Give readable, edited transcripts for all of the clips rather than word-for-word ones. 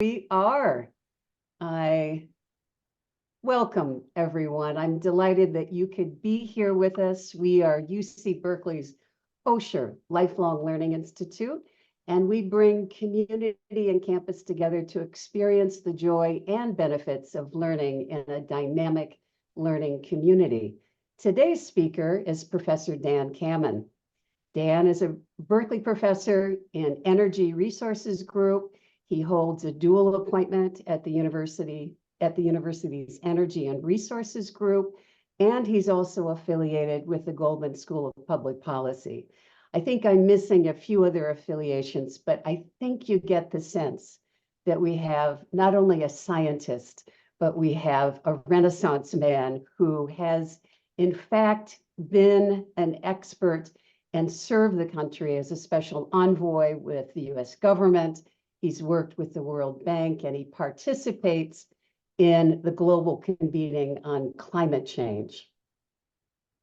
We are. I welcome everyone. I'm delighted that you could be here with us. We are UC Berkeley's Osher Lifelong Learning Institute, and we bring community and campus together to experience the joy and benefits of learning in a dynamic learning community. Today's speaker is Professor Dan Kammen. Dan is a Berkeley professor in Energy Resources Group. He holds a dual appointment at the university's Energy and Resources Group, and he's also affiliated with the Goldman School of Public Policy. I think I'm missing a few other affiliations, but I think you get the sense that we have not only a scientist, but we have a Renaissance man who has, in fact, been an expert and served the country as a special envoy with the US government. He's worked with the World Bank, and he participates in the global convening on climate change.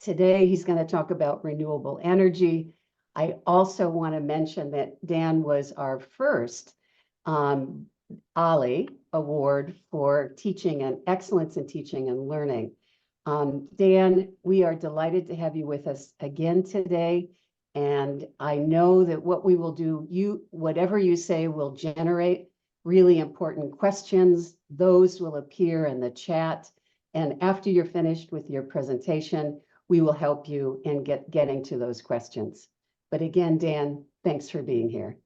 Today, he's going to talk about renewable energy. I also want to mention that Dan was our first OLLI Award for teaching and excellence in teaching and learning. Dan, we are delighted to have you with us again today. And I know that what we will do, whatever you say will generate really important questions. Those will appear in the chat. And after you're finished with your presentation, we will help you in getting to those questions. But again, Dan, thanks for being here.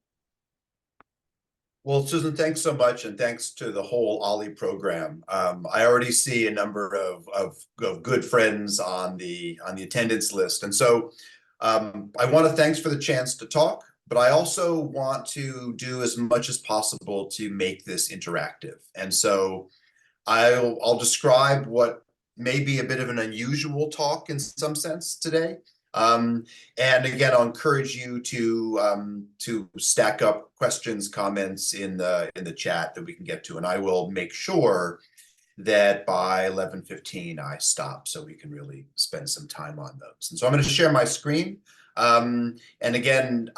Well, Susan, thanks so much, and thanks to the whole OLLI program. I already see a number of good friends on the attendance list, and so I want to thanks for the chance to talk, but I also want to do as much as possible to make this interactive. And so I'll describe what may be a bit of an unusual talk in some sense today. And again, I'll encourage you to stack up questions, comments in the chat that we can get to, and I will make sure that by 11:15 I stop so we can really spend some time on those. And so I'm going to share my screen. And again,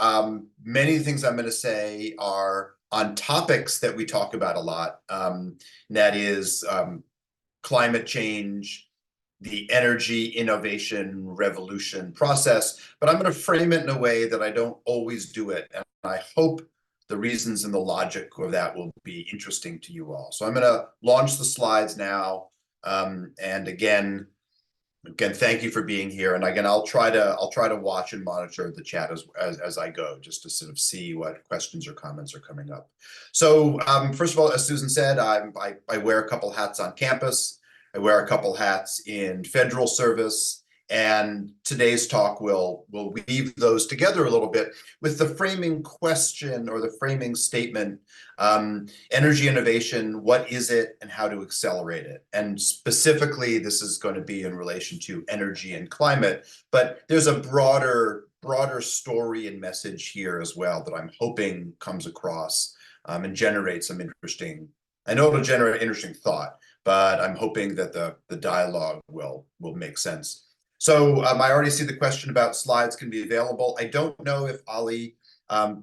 many of the things I'm going to say are on topics that we talk about a lot, and that is climate change, the energy innovation revolution process, but I'm going to frame it in a way that I don't always do it. And I hope the reasons and the logic of that will be interesting to you all. So I'm going to launch the slides now. And again, thank you for being here. And again, I'll try to watch and monitor the chat as I go, just to sort of see what questions or comments are coming up. So first of all, as Susan said, I wear a couple hats on campus. I wear a couple hats in federal service, and today's talk will weave those together a little bit with the framing question or the framing statement, energy innovation, what is it and how to accelerate it? And specifically, this is going to be in relation to energy and climate, but there's a broader story and message here as well that I'm hoping comes across and generates some interesting, I know it'll generate interesting thought, but I'm hoping that the dialogue will make sense. So I already see the question about slides can be available. I don't know if OLLI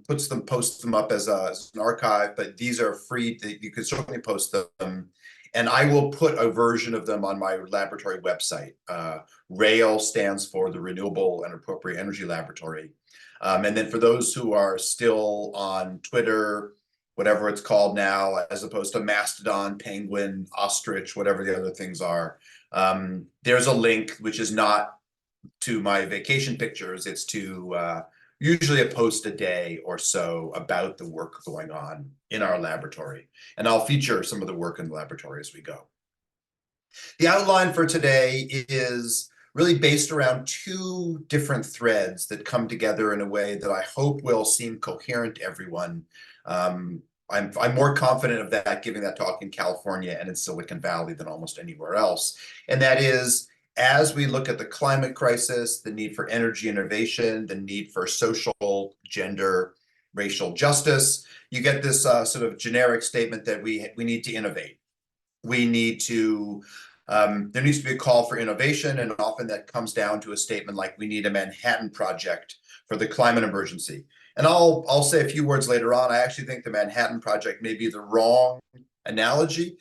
posts them up as an archive, but these are free. You can certainly post them. And I will put a version of them on my laboratory website. RAIL stands for the Renewable and Appropriate Energy Laboratory. And then for those who are still on Twitter, whatever it's called now, as opposed to Mastodon, Penguin, Ostrich, whatever the other things are. There's a link, which is not to my vacation pictures. It's to usually a post a day or so about the work going on in our laboratory. And I'll feature some of the work in the laboratory as we go. The outline for today is really based around two different threads that come together in a way that I hope will seem coherent to everyone. I'm more confident of that giving that talk in California and in Silicon Valley than almost anywhere else. And that is, as we look at the climate crisis, the need for energy innovation, the need for social, gender, racial justice, you get this sort of generic statement that we need to innovate. We need to, there needs to be a call for innovation, and often that comes down to a statement like we need a Manhattan Project for the climate emergency. And I'll say a few words later on. I actually think the Manhattan Project may be the wrong analogy,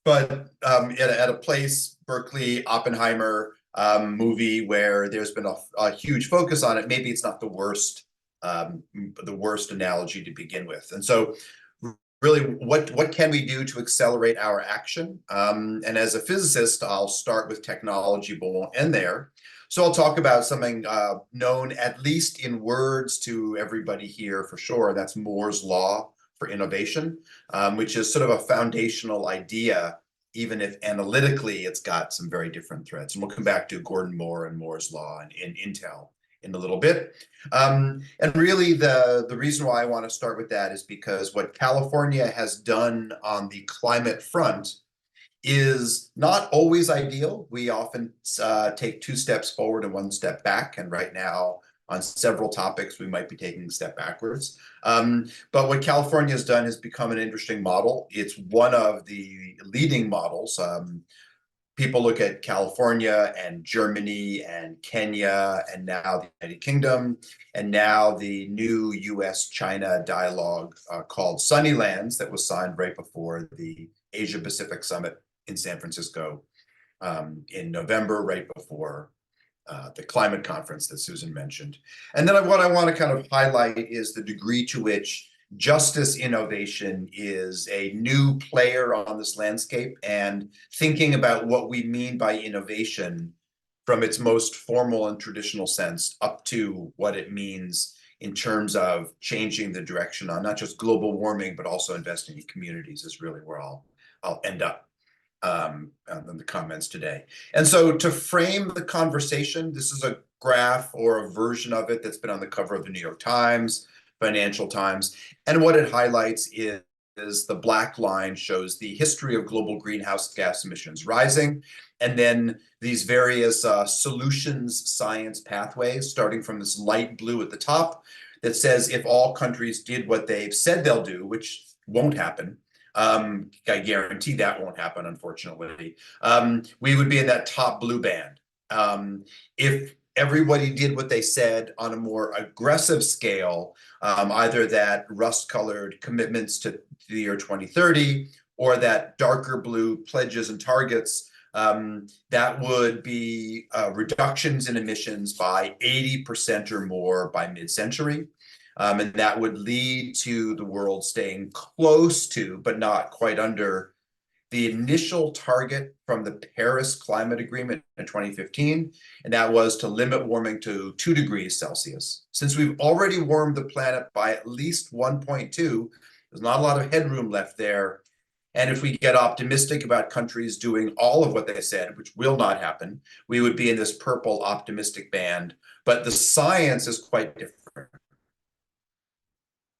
but at a place, Berkeley, Oppenheimer movie, where there's been a huge focus on it, maybe it's not the worst analogy to begin with. And so really, what can we do to accelerate our action? And as a physicist, I'll start with technology, but won't end there. So I'll talk about something known, at least in words, to everybody here for sure. That's Moore's law for innovation, which is sort of a foundational idea, even if analytically it's got some very different threads. And we'll come back to Gordon Moore and Moore's law in Intel in a little bit. And really, the reason why I want to start with that is because what California has done on the climate front is not always ideal. We often take 2 steps forward and 1 step back. And right now, on several topics, we might be taking a step backwards. But what California has done has become an interesting model. It's one of the leading models. People look at California and Germany and Kenya and now the United Kingdom and now the new US-China dialogue called Sunnylands that was signed right before the Asia-Pacific Summit in San Francisco in November, right before the climate conference that Susan mentioned. And then what I want to kind of highlight is the degree to which justice innovation is a new player on this landscape, and thinking about what we mean by innovation from its most formal and traditional sense up to what it means in terms of changing the direction on not just global warming, but also investing in communities is really where I'll end up in the comments today. And so to frame the conversation, this is a graph or a version of it that's been on the cover of the New York Times, Financial Times. And what it highlights is the black line shows the history of global greenhouse gas emissions rising, and then these various solutions science pathways, starting from this light blue at the top that says if all countries did what they've said they'll do, which won't happen, I guarantee that won't happen, unfortunately, we would be in that top blue band. If everybody did what they said on a more aggressive scale, either that rust-colored commitments to the year 2030 or that darker blue pledges and targets, that would be reductions in emissions by 80% or more by mid-century. And that would lead to the world staying close to, but not quite under, the initial target from the Paris Climate Agreement in 2015, and that was to limit warming to 2 degrees Celsius. Since we've already warmed the planet by at least 1.2, there's not a lot of headroom left there. And if we get optimistic about countries doing all of what they said, which will not happen, we would be in this purple optimistic band. But the science is quite different.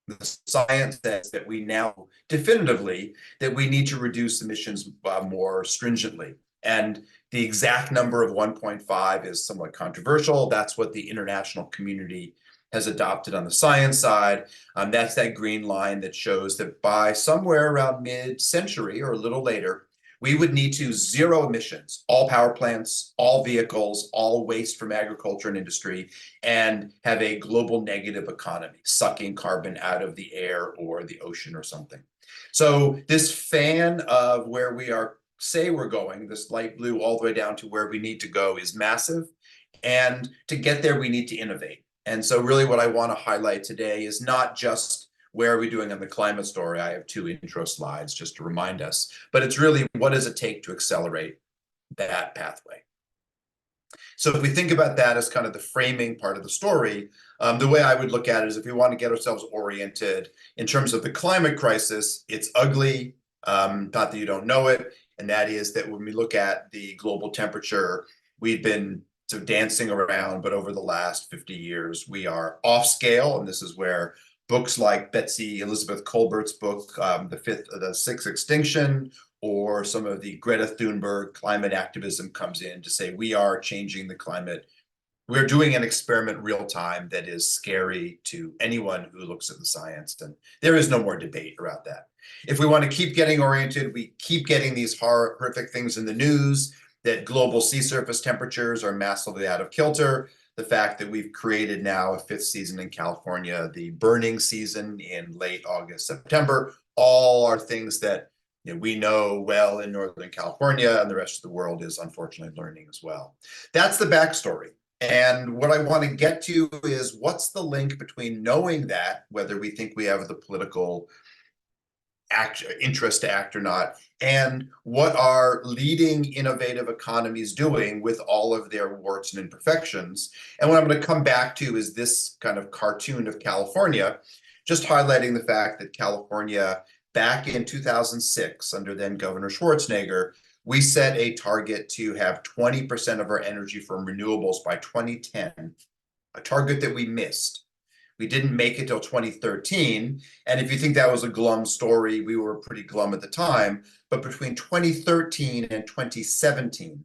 The science says that we now definitively that we need to reduce emissions more stringently. And the exact number of 1.5 is somewhat controversial. That's what the international community has adopted on the science side. That's that green line that shows that by somewhere around mid-century or a little later, we would need to zero emissions, all power plants, all vehicles, all waste from agriculture and industry, and have a global negative economy, sucking carbon out of the air or the ocean or something. So this fan of where we say we're going, this light blue all the way down to where we need to go, is massive. And to get there, we need to innovate. And so really what I want to highlight today is not just where are we doing on the climate story. I have 2 intro slides just to remind us, but it's really what does it take to accelerate that pathway. So if we think about that as kind of the framing part of the story, the way I would look at it is if we want to get ourselves oriented in terms of the climate crisis, it's ugly, not that you don't know it, and that is that when we look at the global temperature, we've been sort of dancing around, but over the last 50 years, we are off scale, and this is where books like Betsy Elizabeth Colbert's book, The Sixth Extinction, or some of the Greta Thunberg climate activism comes in to say we are changing the climate. We're doing an experiment real time that is scary to anyone who looks at the science, and there is no more debate about that. If we want to keep getting oriented, we keep getting these horrific things in the news, that global sea surface temperatures are massively out of kilter, the fact that we've created now a fifth season in California, the burning season in late August, September, all are things that we know well in Northern California, and the rest of the world is unfortunately learning as well. That's the backstory. And what I want to get to is what's the link between knowing that, whether we think we have the political interest to act or not, and what are leading innovative economies doing with all of their warts and imperfections. And what I'm going to come back to is this kind of cartoon of California, just highlighting the fact that California, back in 2006, under then Governor Schwarzenegger, we set a target to have 20% of our energy from renewables by 2010, a target that we missed. We didn't make it till 2013. And if you think that was a glum story, we were pretty glum at the time. But between 2013 and 2017,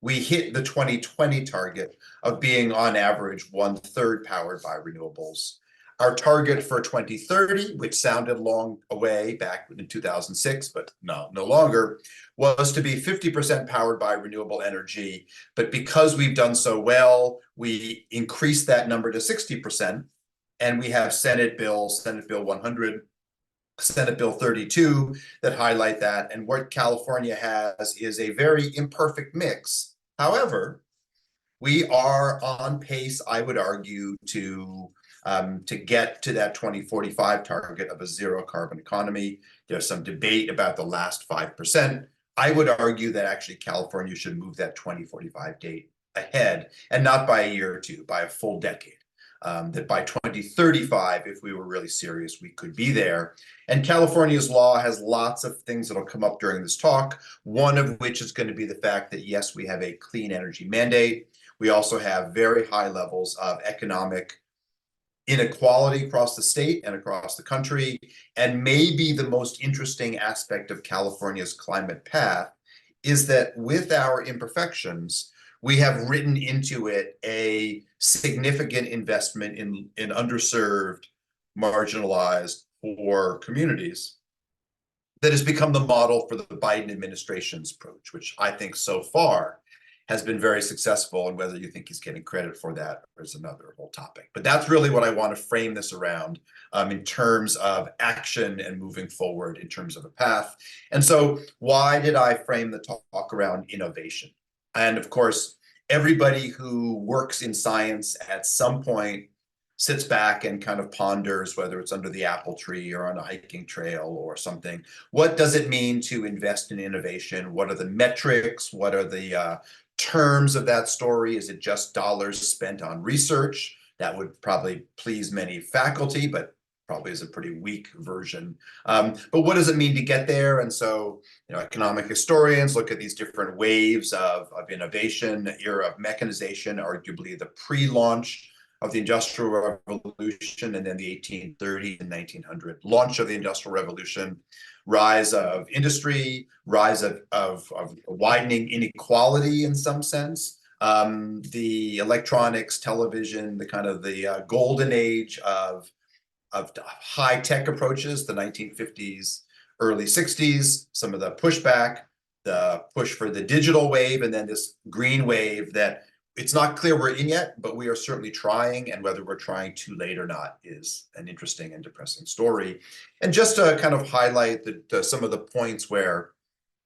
we hit the 2020 target of being on average 1/3 powered by renewables. Our target for 2030, which sounded long away back in 2006, but no longer, was to be 50% powered by renewable energy. But because we've done so well, we increased that number to 60%. And we have Senate Bill 100, Senate Bill 32 that highlight that. And what California has is a very imperfect mix. However, we are on pace, I would argue, to get to that 2045 target of a zero carbon economy. There's some debate about the last 5%. I would argue that actually California should move that 2045 date ahead, and not by a year or two, by a full decade. That by 2035, if we were really serious, we could be there. And California's law has lots of things that'll come up during this talk, one of which is going to be the fact that, yes, we have a clean energy mandate. We also have very high levels of economic inequality across the state and across the country. And maybe the most interesting aspect of California's climate path is that with our imperfections, we have written into it a significant investment in underserved, marginalized, poor communities that has become the model for the Biden administration's approach, which I think so far has been very successful. And whether you think he's getting credit for that is another whole topic. But that's really what I want to frame this around in terms of action and moving forward in terms of a path. And so why did I frame the talk around innovation? And of course, everybody who works in science at some point sits back and kind of ponders, whether it's under the apple tree or on a hiking trail or something, what does it mean to invest in innovation? What are the metrics? What are the terms of that story? Is it just dollars spent on research? That would probably please many faculty, but probably is a pretty weak version. But what does it mean to get there? And so, economic historians look at these different waves of innovation, the era of mechanization, arguably the pre-launch of the Industrial Revolution, and then the 1830 and 1900 launch of the Industrial Revolution, rise of industry, rise of widening inequality in some sense, the electronics, television, the kind of the golden age of high-tech approaches, the 1950s, early 60s, some of the pushback, the push for the digital wave, and then this green wave that it's not clear we're in yet, but we are certainly trying, and whether we're trying too late or not is an interesting and depressing story. And just to kind of highlight some of the points where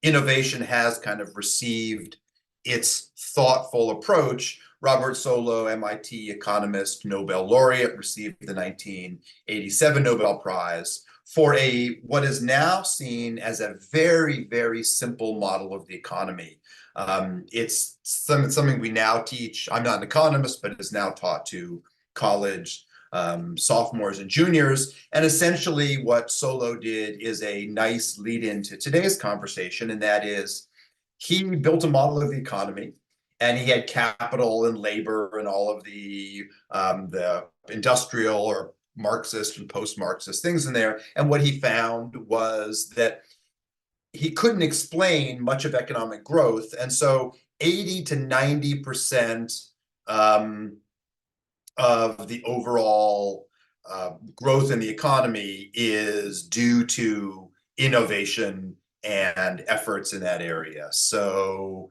innovation has kind of received its thoughtful approach, Robert Solow, MIT economist, Nobel laureate, received the 1987 Nobel Prize for what is now seen as a very, very simple model of the economy. It's something we now teach. I'm not an economist, but it is now taught to college sophomores and juniors. And essentially what Solow did is a nice lead into today's conversation, and that is he built a model of the economy, and he had capital and labor and all of the industrial or Marxist and post-Marxist things in there. And what he found was that he couldn't explain much of economic growth. And so 80 to 90% of the overall growth in the economy is due to innovation and efforts in that area. So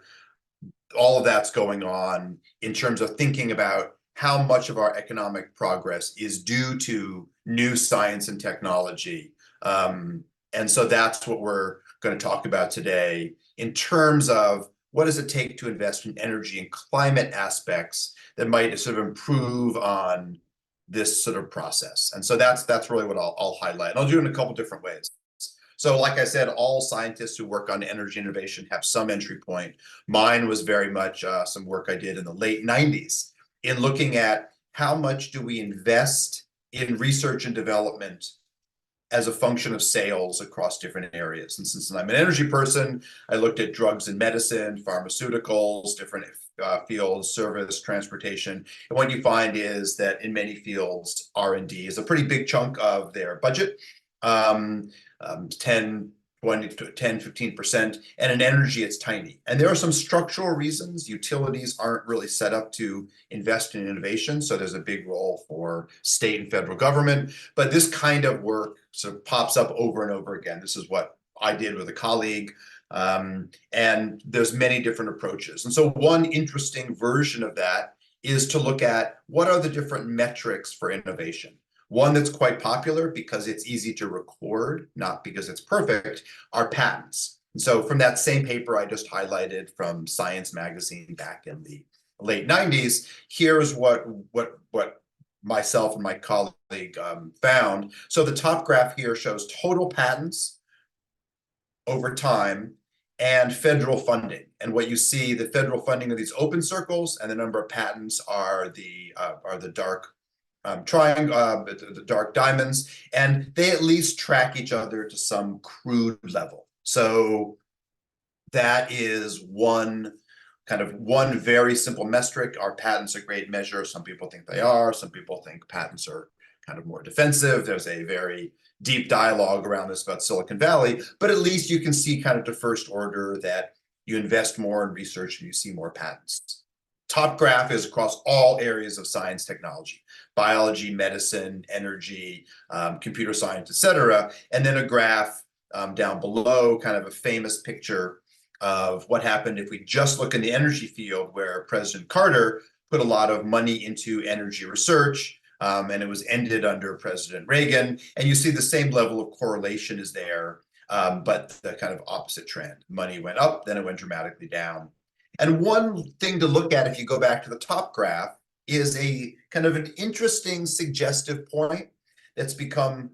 all of that's going on in terms of thinking about how much of our economic progress is due to new science and technology. And so that's what we're going to talk about today in terms of what does it take to invest in energy and climate aspects that might sort of improve on this sort of process. And so that's really what I'll highlight. And I'll do it in a couple different ways. So like I said, all scientists who work on energy innovation have some entry point. Mine was very much some work I did in the late 90s in looking at how much do we invest in research and development as a function of sales across different areas. And since I'm an energy person, I looked at drugs and medicine, pharmaceuticals, different fields, service, transportation. And what you find is that in many fields, R&D is a pretty big chunk of their budget, 10, 20 to 10, 15%. And in energy, it's tiny. And there are some structural reasons. Utilities aren't really set up to invest in innovation. So there's a big role for state and federal government. But this kind of work sort of pops up over and over again. This is what I did with a colleague. And there's many different approaches. And so one interesting version of that is to look at what are the different metrics for innovation. One that's quite popular because it's easy to record, not because it's perfect, are patents. And so from that same paper I just highlighted from Science magazine back in the late 90s, here's what myself and my colleague found. So the top graph here shows total patents over time and federal funding. And what you see, the federal funding of these open circles and the number of patents are the dark triangle, the dark diamonds, and they at least track each other to some crude level. So that is one very simple metric. Are patents a great measure? Some people think they are. Some people think patents are kind of more defensive. There's a very deep dialogue around this about Silicon Valley, but at least you can see kind of the first order that you invest more in research and you see more patents. Top graph is across all areas of science technology, biology, medicine, energy, computer science, et cetera. And then a graph down below, kind of a famous picture of what happened if we just look in the energy field, where President Carter put a lot of money into energy research, and it was ended under President Reagan. And you see the same level of correlation is there, but the kind of opposite trend. Money went up, then it went dramatically down. And one thing to look at if you go back to the top graph is a kind of an interesting suggestive point that's become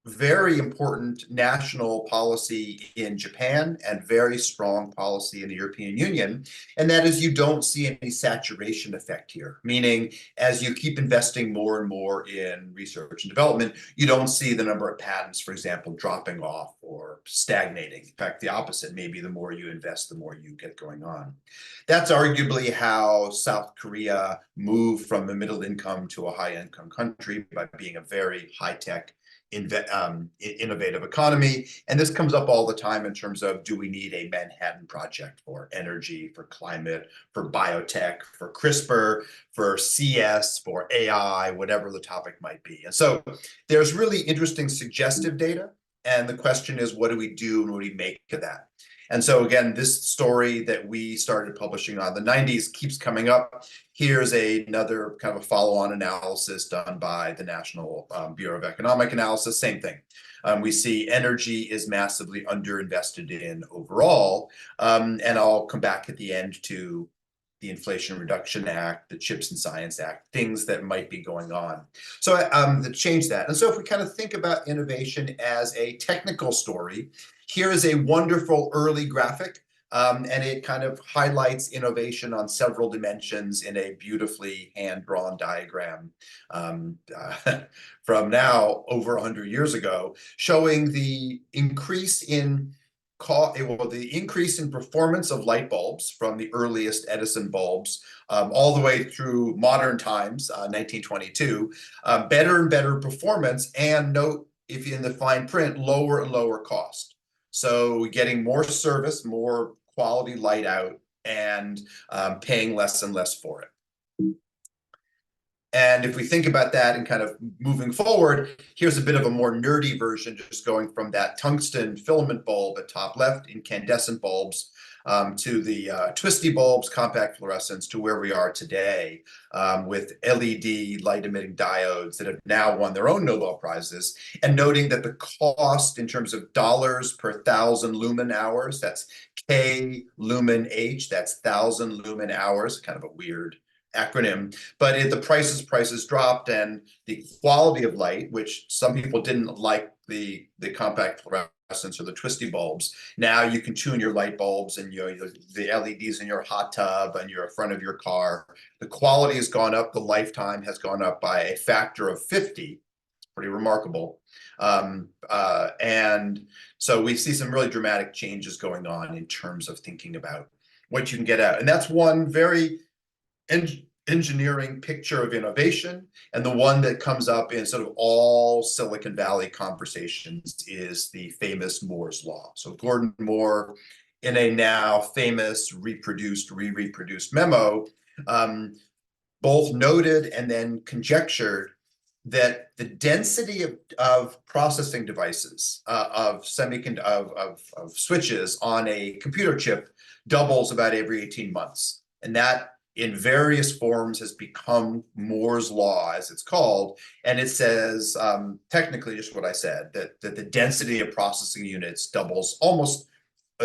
very important national policy in Japan and very strong policy in the European Union. And that is, you don't see any saturation effect here, meaning as you keep investing more and more in research and development, you don't see the number of patents, for example, dropping off or stagnating. In fact, the opposite, maybe the more you invest, the more you get going on. That's arguably how South Korea moved from a middle income to a high income country, by being a very high-tech innovative economy. And this comes up all the time in terms of, do we need a Manhattan Project for energy, for climate, for biotech, for CRISPR, for CS, for AI, whatever the topic might be. And so there's really interesting suggestive data. And the question is, what do we do and what do we make of that? And so again, this story that we started publishing on the 90s keeps coming up. Here's another kind of a follow-on analysis done by the National Bureau of Economic Analysis, same thing. We see energy is massively underinvested in overall. And I'll come back at the end to the Inflation Reduction Act, the CHIPS and Science Act, things that might be going on. So to change that. And so if we kind of think about innovation as a technical story, here is a wonderful early graphic, and it kind of highlights innovation on several dimensions in a beautifully hand-drawn diagram from now over 100 years ago, showing the increase in performance of light bulbs from the earliest Edison bulbs all the way through modern times, 1922, better and better performance, and note, if in the fine print, lower and lower cost. So getting more service, more quality light out, and paying less and less for it. And if we think about that and kind of moving forward, here's a bit of a more nerdy version, just going from that tungsten filament bulb at top left, incandescent bulbs, to the twisty bulbs, compact fluorescents, to where we are today, with LED light-emitting diodes that have now won their own Nobel Prizes, and noting that the cost in terms of dollars per 1,000 lumen hours, that's K lumen H, that's 1,000 lumen hours, kind of a weird acronym, but the prices dropped, and the quality of light, which some people didn't like the compact fluorescents or the twisty bulbs. Now you can tune your light bulbs and the LEDs in your hot tub and your front of your car. The quality has gone up. The lifetime has gone up by a factor of 50. Pretty remarkable. And so we see some really dramatic changes going on in terms of thinking about what you can get out. And that's one very engineering picture of innovation, and the one that comes up in sort of all Silicon Valley conversations is the famous Moore's Law. So Gordon Moore, in a now famous reproduced memo, both noted and then conjectured that the density of processing devices, of switches on a computer chip doubles about every 18 months. And that in various forms has become Moore's Law, as it's called. And it says, technically just what I said, that the density of processing units doubles almost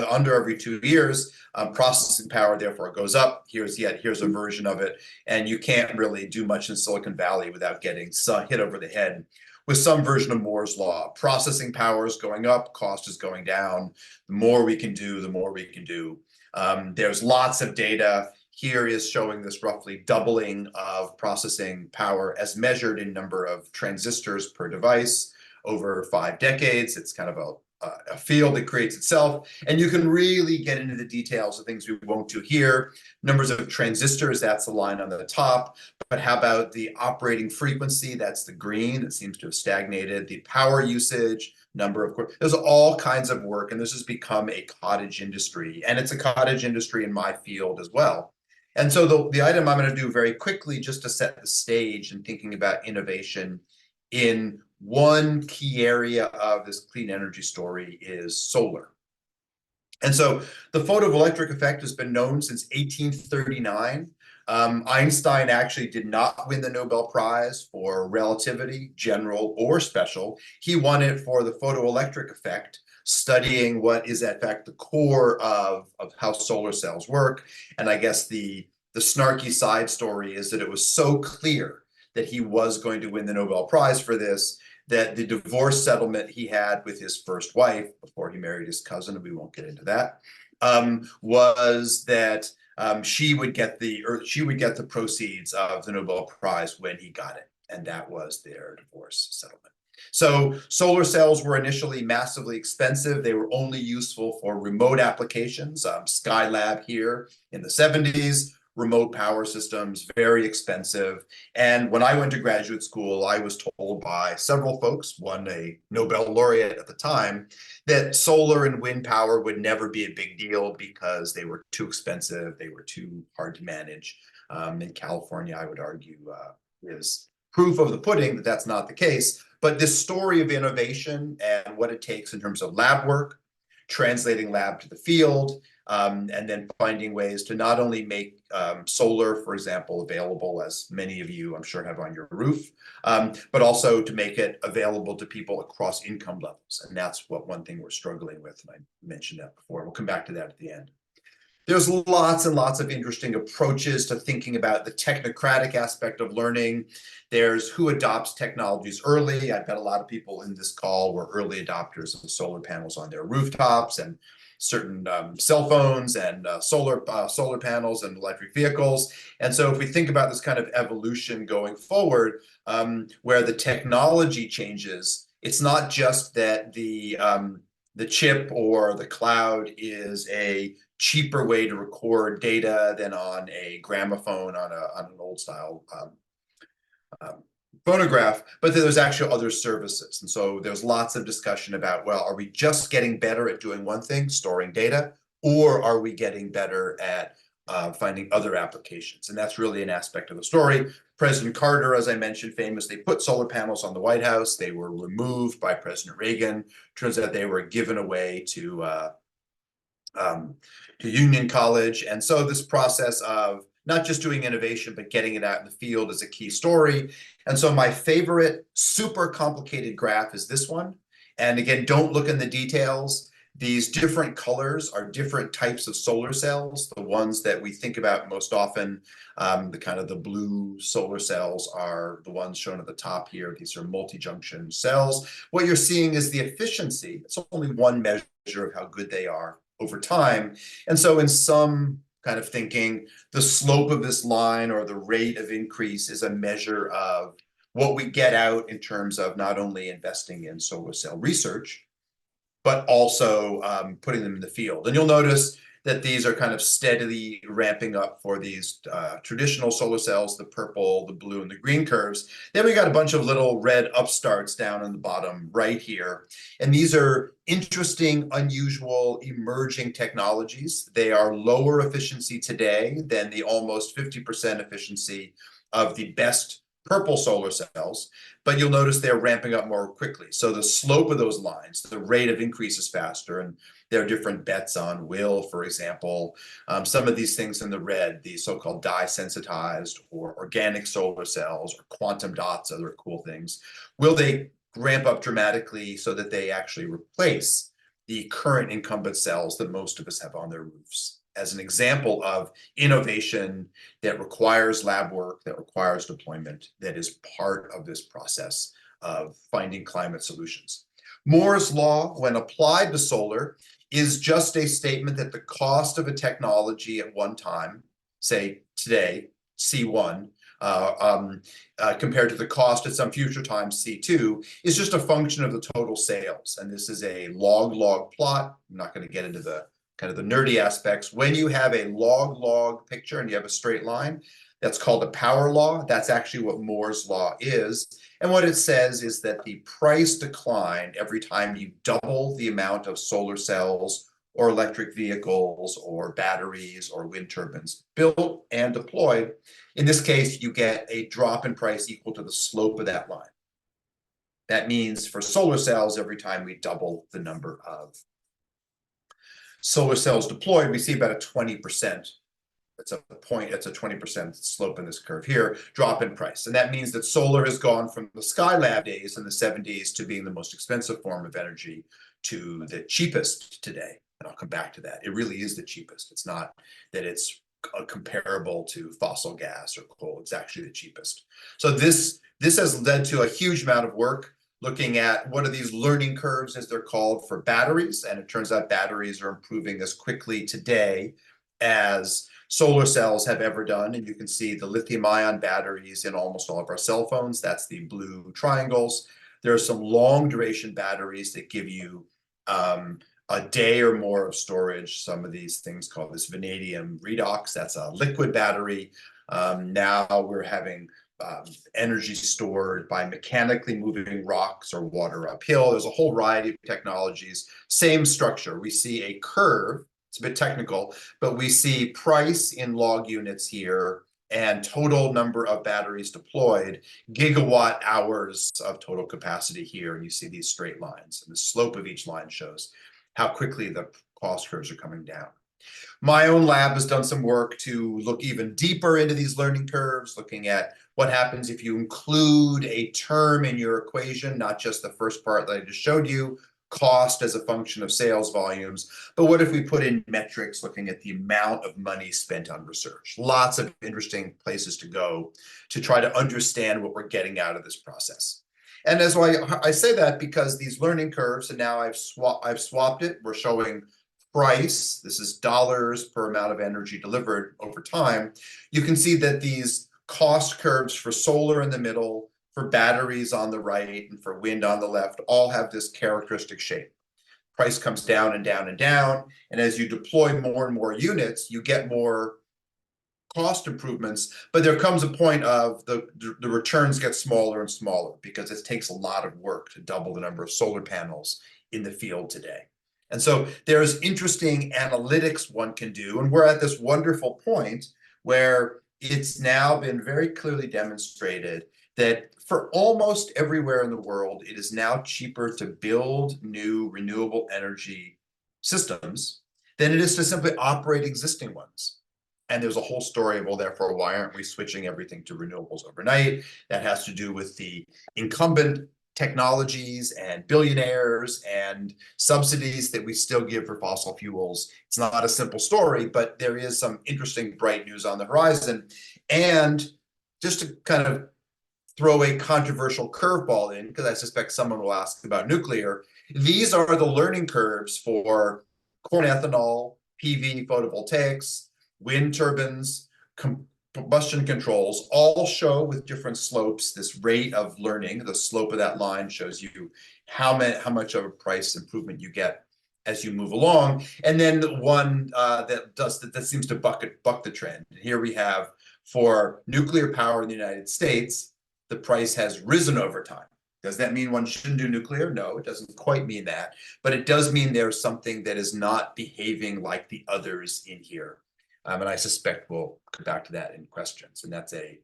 under every 2 years. Processing power therefore goes up. Here's a version of it. And you can't really do much in Silicon Valley without getting hit over the head with some version of Moore's Law. Processing power is going up, cost is going down. The more we can do, the more we can do. There's lots of data. Here is showing this roughly doubling of processing power as measured in number of transistors per device over 5 decades. It's kind of a field that creates itself, and you can really get into the details of things we won't do here. Numbers of transistors, that's the line on the top, but how about the operating frequency? That's the green that seems to have stagnated. The power usage, number of course, there's all kinds of work, and this has become a cottage industry, and it's a cottage industry in my field as well. And so the item I'm going to do very quickly, just to set the stage and thinking about innovation in one key area of this clean energy story, is solar. And so the photovoltaic effect has been known since 1839. Einstein actually did not win the Nobel Prize for relativity, general or special. He won it for the photoelectric effect, studying what is in fact the core of how solar cells work. And I guess the snarky side story is that it was so clear that he was going to win the Nobel Prize for this, that the divorce settlement he had with his first wife before he married his cousin, and we won't get into that, was that she would get the proceeds of the Nobel Prize when he got it, and that was their divorce settlement. So solar cells were initially massively expensive. They were only useful for remote applications. Skylab here in the 70s. Remote power systems, very expensive. And when I went to graduate school, I was told by several folks, one a Nobel laureate at the time, that solar and wind power would never be a big deal because they were too expensive, they were too hard to manage. In California, I would argue, is proof of the pudding that that's not the case. But this story of innovation and what it takes in terms of lab work, translating lab to the field, and then finding ways to not only make solar, for example, available, as many of you I'm sure have on your roof, but also to make it available to people across income levels. And that's one thing we're struggling with, and I mentioned that before. We'll come back to that at the end. There's lots and lots of interesting approaches to thinking about the technocratic aspect of learning. There's who adopts technologies early. I bet a lot of people in this call were early adopters of solar panels on their rooftops and certain cell phones and solar panels and electric vehicles. And so if we think about this kind of evolution going forward, where the technology changes, it's not just that the chip or the cloud is a cheaper way to record data than on a gramophone on an old style phonograph, but there's actually other services. And so there's lots of discussion about, well, are we just getting better at doing one thing, storing data, or are we getting better at finding other applications? And that's really an aspect of the story. President Carter, as I mentioned, famously put solar panels on the White House. They were removed by President Reagan. Turns out they were given away to Union College. And so this process of not just doing innovation, but getting it out in the field is a key story. And so my favorite super complicated graph is this one. And again, don't look in the details. These different colors are different types of solar cells. The ones that we think about most often, the kind of the blue solar cells are the ones shown at the top here. These are multi-junction cells. What you're seeing is the efficiency. It's only one measure of how good they are over time. And so in some kind of thinking, the slope of this line or the rate of increase is a measure of what we get out in terms of not only investing in solar cell research, but also putting them in the field. And you'll notice that these are kind of steadily ramping up for these traditional solar cells, the purple, the blue, and the green curves. Then we got a bunch of little red upstarts down on the bottom right here. And these are interesting, unusual, emerging technologies. They are lower efficiency today than the almost 50% efficiency of the best purple solar cells, but you'll notice they're ramping up more quickly. So the slope of those lines, the rate of increase is faster, and there are different bets on will, for example. Some of these things in the red, the so-called dye-sensitized or organic solar cells or quantum dots, other cool things. Will they ramp up dramatically so that they actually replace the current incumbent cells that most of us have on their roofs? As an example of innovation that requires lab work, that requires deployment, that is part of this process of finding climate solutions. Moore's law, when applied to solar, is just a statement that the cost of a technology at one time, say today, C1, compared to the cost at some future time, C2, is just a function of the total sales. And this is a log-log plot. I'm not going to get into the kind of the nerdy aspects. When you have a log-log picture and you have a straight line, that's called a power law. That's actually what Moore's law is. And what it says is that the price decline every time you double the amount of solar cells or electric vehicles or batteries or wind turbines built and deployed. In this case, you get a drop in price equal to the slope of that line. That means for solar cells, every time we double the number of solar cells deployed, we see about a 20%. It's a 20% slope in this curve here, drop in price. And that means that solar has gone from the Skylab days in the 70s to being the most expensive form of energy to the cheapest today. And I'll come back to that. It really is the cheapest. It's not that it's comparable to fossil gas or coal. It's actually the cheapest. So this has led to a huge amount of work looking at what are these learning curves, as they're called, for batteries. And it turns out batteries are improving as quickly today as solar cells have ever done. And you can see the lithium-ion batteries in almost all of our cell phones. That's the blue triangles. There are some long-duration batteries that give you a day or more of storage. Some of these things called this vanadium redox. That's a liquid battery. Now we're having energy stored by mechanically moving rocks or water uphill. There's a whole variety of technologies. Same structure. We see a curve. It's a bit technical, but we see price in log units here and total number of batteries deployed, gigawatt hours of total capacity here. And you see these straight lines. And the slope of each line shows how quickly the cost curves are coming down. My own lab has done some work to look even deeper into these learning curves, looking at what happens if you include a term in your equation, not just the first part that I just showed you, cost as a function of sales volumes, but what if we put in metrics looking at the amount of money spent on research? Lots of interesting places to go to try to understand what we're getting out of this process. And as I say that because these learning curves, and now I've swapped it, we're showing price. This is dollars per amount of energy delivered over time. You can see that these cost curves for solar in the middle, for batteries on the right, and for wind on the left all have this characteristic shape. Price comes down and down and down. And as you deploy more and more units, you get more cost improvements, but there comes a point of the returns get smaller and smaller because it takes a lot of work to double the number of solar panels in the field today. And so there's interesting analytics one can do. And we're at this wonderful point where it's now been very clearly demonstrated that for almost everywhere in the world, it is now cheaper to build new renewable energy systems than it is to simply operate existing ones. And there's a whole story of, well, therefore, why aren't we switching everything to renewables overnight? That has to do with the incumbent technologies and billionaires and subsidies that we still give for fossil fuels. It's not a simple story, but there is some interesting, bright news on the horizon. And just to kind of throw a controversial curveball in, because I suspect someone will ask about nuclear, these are the learning curves for corn ethanol, PV photovoltaics, wind turbines, combustion controls, all show with different slopes this rate of learning. The slope of that line shows you how much of a price improvement you get as you move along. And then the one that seems to buck the trend. And here we have, for nuclear power in the United States, the price has risen over time. Does that mean one shouldn't do nuclear? No, it doesn't quite mean that. But it does mean there's something that is not behaving like the others in here. And I suspect we'll come back to that in questions. And that's a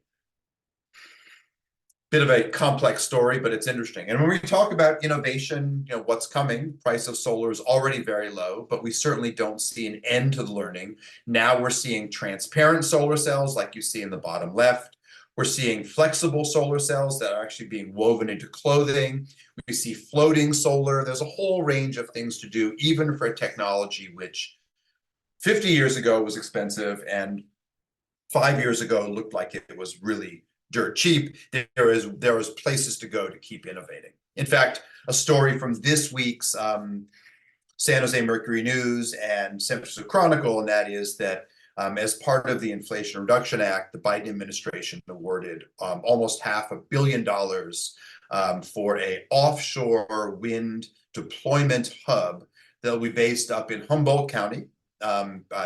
bit of a complex story, but it's interesting. And when we talk about innovation, what's coming, price of solar is already very low, but we certainly don't see an end to the learning. Now we're seeing transparent solar cells like you see in the bottom left. We're seeing flexible solar cells that are actually being woven into clothing. We see floating solar. There's a whole range of things to do, even for a technology which 50 years ago was expensive and 5 years ago looked like it was really dirt cheap. There is places to go to keep innovating. In fact, a story from this week's San Jose Mercury News and San Francisco Chronicle, and that is that as part of the Inflation Reduction Act, the Biden administration awarded almost $500 million for an offshore wind deployment hub that will be based up in Humboldt County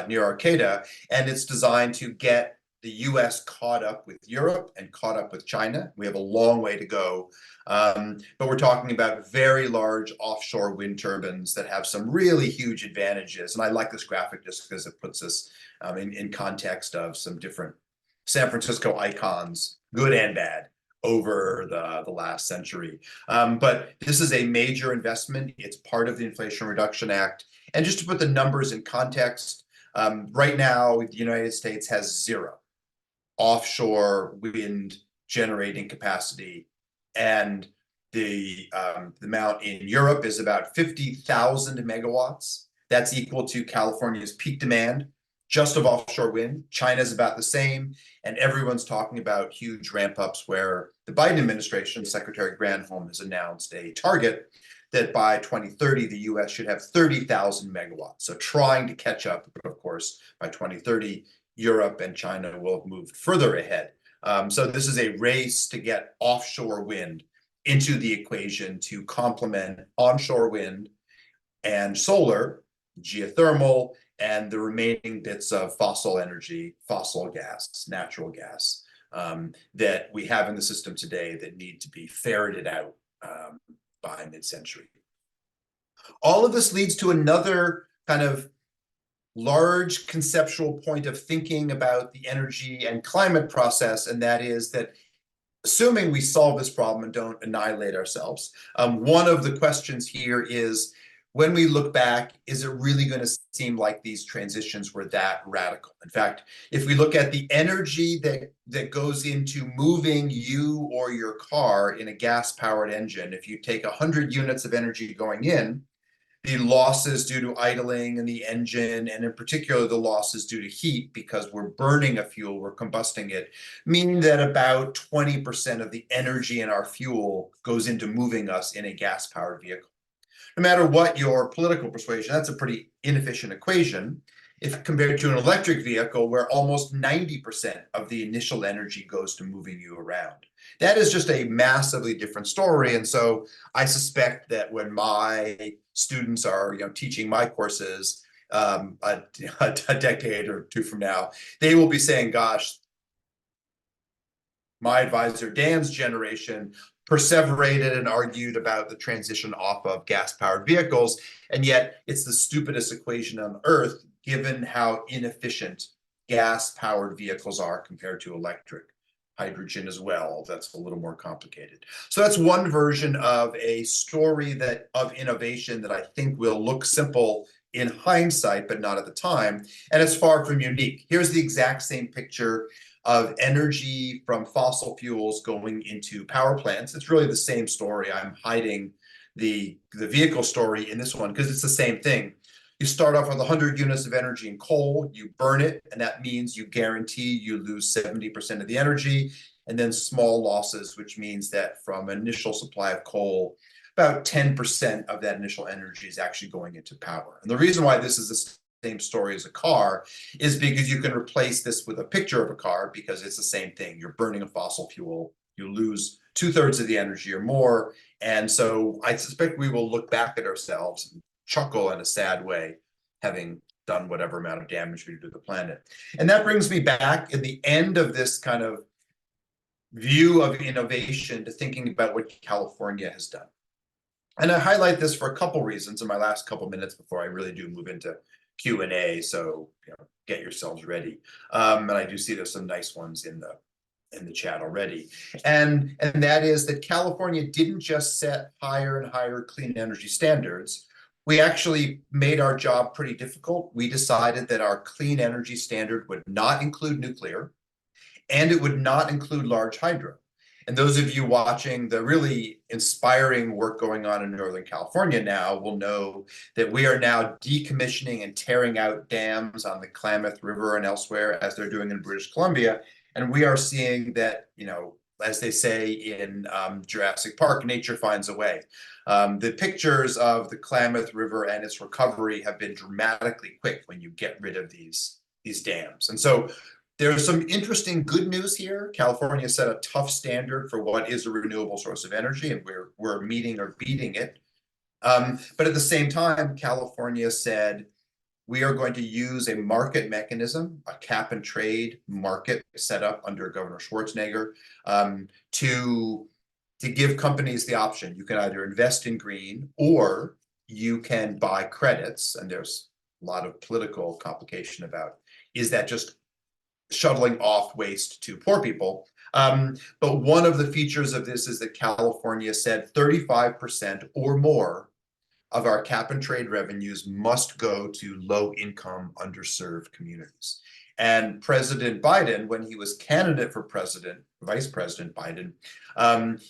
near Arcata, and it's designed to get the US caught up with Europe and caught up with China. We have a long way to go, but we're talking about very large offshore wind turbines that have some really huge advantages. And I like this graphic just because it puts us in context of some different San Francisco icons, good and bad, over the last century. But this is a major investment. It's part of the Inflation Reduction Act. And just to put the numbers in context, right now, the United States has 0 offshore wind generating capacity. And the amount in Europe is about 50,000 megawatts. That's equal to California's peak demand just of offshore wind. China's about the same. And everyone's talking about huge ramp ups where the Biden administration, Secretary Granholm, has announced a target that by 2030, the US should have 30,000 megawatts. So trying to catch up, but of course, by 2030, Europe and China will have moved further ahead. So this is a race to get offshore wind into the equation to complement onshore wind and solar, geothermal, and the remaining bits of fossil energy, fossil gas, natural gas, that we have in the system today that need to be ferreted out by mid-century. All of this leads to another kind of large conceptual point of thinking about the energy and climate process, and that is that assuming we solve this problem and don't annihilate ourselves, one of the questions here is, when we look back, is it really going to seem like these transitions were that radical? In fact, if we look at the energy that goes into moving you or your car in a gas-powered engine, if you take 100 units of energy going in, the losses due to idling in the engine, and in particular the losses due to heat, because we're burning a fuel, we're combusting it, mean that about 20% of the energy in our fuel goes into moving us in a gas-powered vehicle. No matter what your political persuasion, that's a pretty inefficient equation if compared to an electric vehicle where almost 90% of the initial energy goes to moving you around. That is just a massively different story. And so I suspect that when my students are teaching my courses a decade or two from now, they will be saying, gosh, my advisor Dan's generation perseverated and argued about the transition off of gas-powered vehicles, and yet it's the stupidest equation on earth, given how inefficient gas-powered vehicles are compared to electric. Hydrogen as well, that's a little more complicated. So that's one version of a story of innovation that I think will look simple in hindsight, but not at the time, and it's far from unique. Here's the exact same picture of energy from fossil fuels going into power plants. It's really the same story. I'm hiding the vehicle story in this one because it's the same thing. You start off with 100 units of energy in coal, you burn it, and that means you guarantee you lose 70% of the energy, and then small losses, which means that from an initial supply of coal, about 10% of that initial energy is actually going into power. And the reason why this is the same story as a car is because you can replace this with a picture of a car because it's the same thing. You're burning a fossil fuel, you lose 2/3 of the energy or more. And so I suspect we will look back at ourselves and chuckle in a sad way, having done whatever amount of damage we do to the planet. And that brings me back in the end of this kind of view of innovation to thinking about what California has done. And I highlight this for a couple reasons in my last couple minutes before I really do move into Q&A, so get yourselves ready. And I do see there's some nice ones in the chat already. And that is that California didn't just set higher and higher clean energy standards. We actually made our job pretty difficult. We decided that our clean energy standard would not include nuclear, and it would not include large hydro. And those of you watching the really inspiring work going on in Northern California now will know that we are now decommissioning and tearing out dams on the Klamath River and elsewhere, as they're doing in British Columbia. And we are seeing that, as they say in Jurassic Park, nature finds a way. The pictures of the Klamath River and its recovery have been dramatically quick when you get rid of these dams. And so there's some interesting good news here. California set a tough standard for what is a renewable source of energy, and we're meeting or beating it. But at the same time, California said, we are going to use a market mechanism, a cap and trade market set up under Governor Schwarzenegger, to give companies the option. You can either invest in green or you can buy credits. And there's a lot of political complication about, is that just shuttling off waste to poor people? But one of the features of this is that California said 35% or more of our cap and trade revenues must go to low-income, underserved communities. And President Biden, when he was candidate for president, Vice President Biden,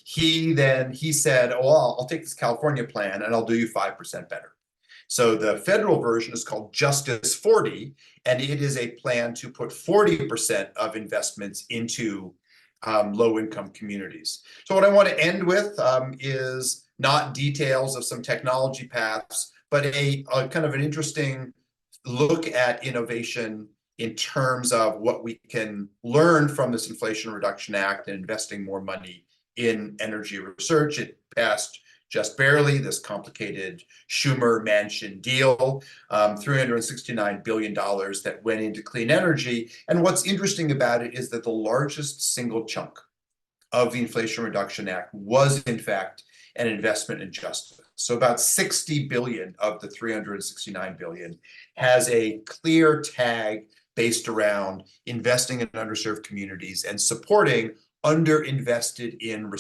he said, oh, I'll take this California plan and I'll do you 5% better. So the federal version is called Justice 40, and it is a plan to put 40% of investments into low-income communities. So what I want to end with is not details of some technology paths, but a kind of an interesting look at innovation in terms of what we can learn from this Inflation Reduction Act and investing more money in energy research. It passed just barely, this complicated Schumer-Manchin deal, $369 billion that went into clean energy. And what's interesting about it is that the largest single chunk of the Inflation Reduction Act was, in fact, an investment in justice. So about 60 billion of the 369 billion has a clear tag based around investing in underserved communities and supporting underinvested in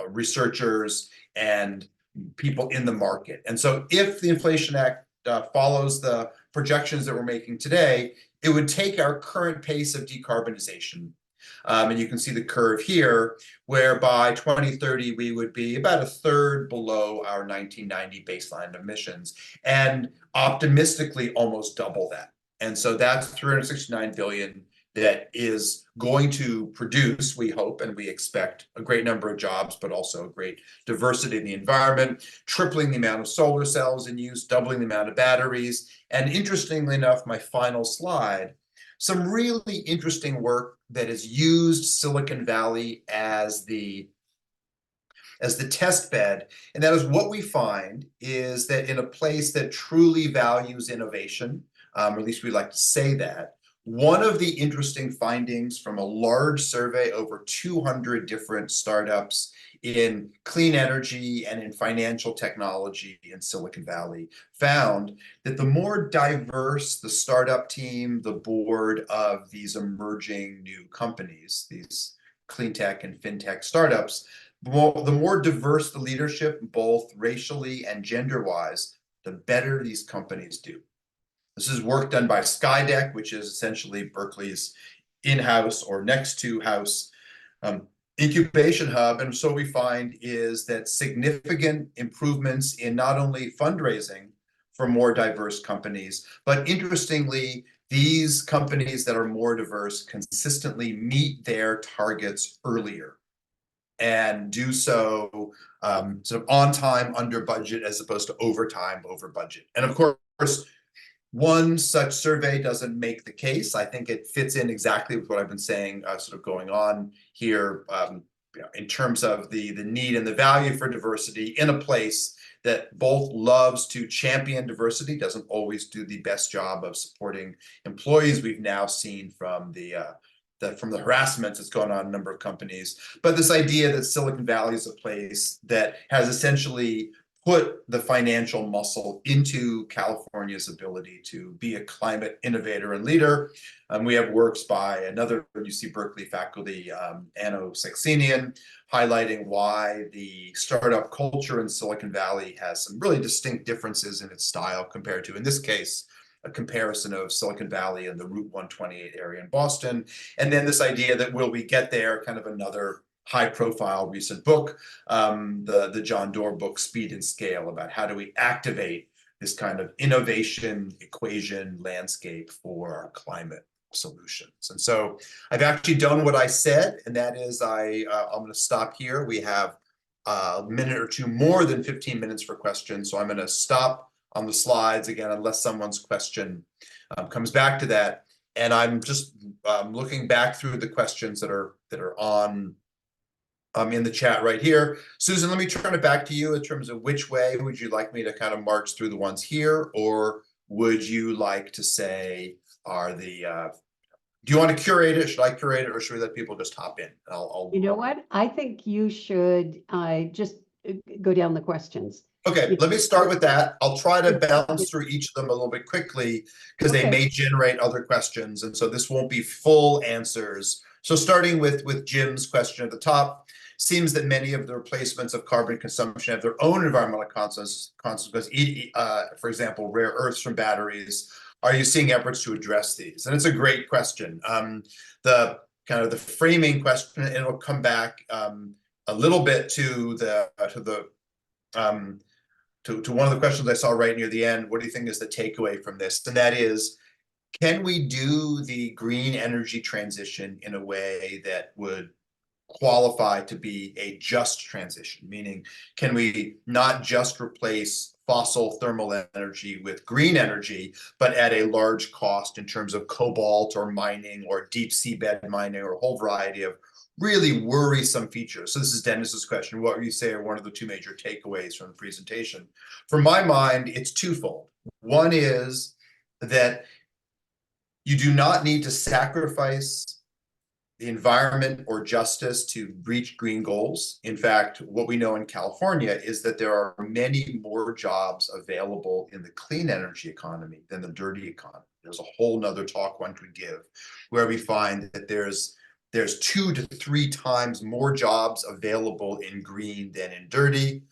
researchers and people in the market. And so if the Inflation Act follows the projections that we're making today, it would take our current pace of decarbonization. And you can see the curve here, where by 2030, we would be about a third below our 1990 baseline emissions, and optimistically almost double that. And so that's 369 billion that is going to produce, we hope and we expect, a great number of jobs, but also a great diversity in the environment, tripling the amount of solar cells in use, doubling the amount of batteries. And interestingly enough, my final slide, some really interesting work that has used Silicon Valley as the test bed. And that is, what we find is that in a place that truly values innovation, or at least we like to say that, one of the interesting findings from a large survey, over 200 different startups in clean energy and in financial technology in Silicon Valley, found that the more diverse the startup team, the board of these emerging new companies, these clean tech and fintech startups, the more diverse the leadership, both racially and gender-wise, the better these companies do. This is work done by Skydeck, which is essentially Berkeley's in-house or next to house incubation hub. And so we find is that significant improvements in not only fundraising for more diverse companies, but interestingly, these companies that are more diverse consistently meet their targets earlier and do so sort of on time, under budget, as opposed to over time, over budget. And of course, one such survey doesn't make the case. I think it fits in exactly with what I've been saying, sort of going on here, in terms of the need and the value for diversity in a place that both loves to champion diversity, doesn't always do the best job of supporting employees. We've now seen from the harassment that's going on in a number of companies, but this idea that Silicon Valley is a place that has essentially put the financial muscle into California's ability to be a climate innovator and leader. We have works by another UC Berkeley faculty, Anno Saxenian, highlighting why the startup culture in Silicon Valley has some really distinct differences in its style compared to, in this case, a comparison of Silicon Valley and the Route 128 area in Boston. And then this idea that will we get there, kind of another high-profile recent book, the John Doerr book, Speed and Scale, about how do we activate this kind of innovation equation landscape for our climate solutions. And so I've actually done what I said, and that is I'm going to stop here. We have a minute or two more than 15 minutes for questions, so I'm going to stop on the slides again, unless someone's question comes back to that. And I'm just looking back through the questions that are on in the chat right here. Susan, let me turn it back to you in terms of which way would you like me to kind of march through the ones here, or would you like to say do you want to curate it? Should I curate it, or should we let people just hop in? You know what? I think you should just go down the questions. Okay, let me start with that. I'll try to bounce through each of them a little bit quickly because they may generate other questions, and so this won't be full answers. So starting with Jim's question at the top, seems that many of the replacements of carbon consumption have their own environmental consequences, for example, rare earths from batteries. Are you seeing efforts to address these? And it's a great question. The kind of the framing question, and it'll come back a little bit to one of the questions I saw right near the end. What do you think is the takeaway from this? And that is, can we do the green energy transition in a way that would qualify to be a just transition? Meaning, can we not just replace fossil thermal energy with green energy, but at a large cost in terms of cobalt or mining or deep seabed mining or a whole variety of really worrisome features? So this is Dennis's question. What would you say are one of the two major takeaways from the presentation? For my mind, it's twofold. One is that you do not need to sacrifice the environment or justice to reach green goals. In fact, what we know in California is that there are many more jobs available in the clean energy economy than the dirty economy. There's a whole nother talk one could give where we find that there's 2 to 3 times more jobs available in green than in dirty.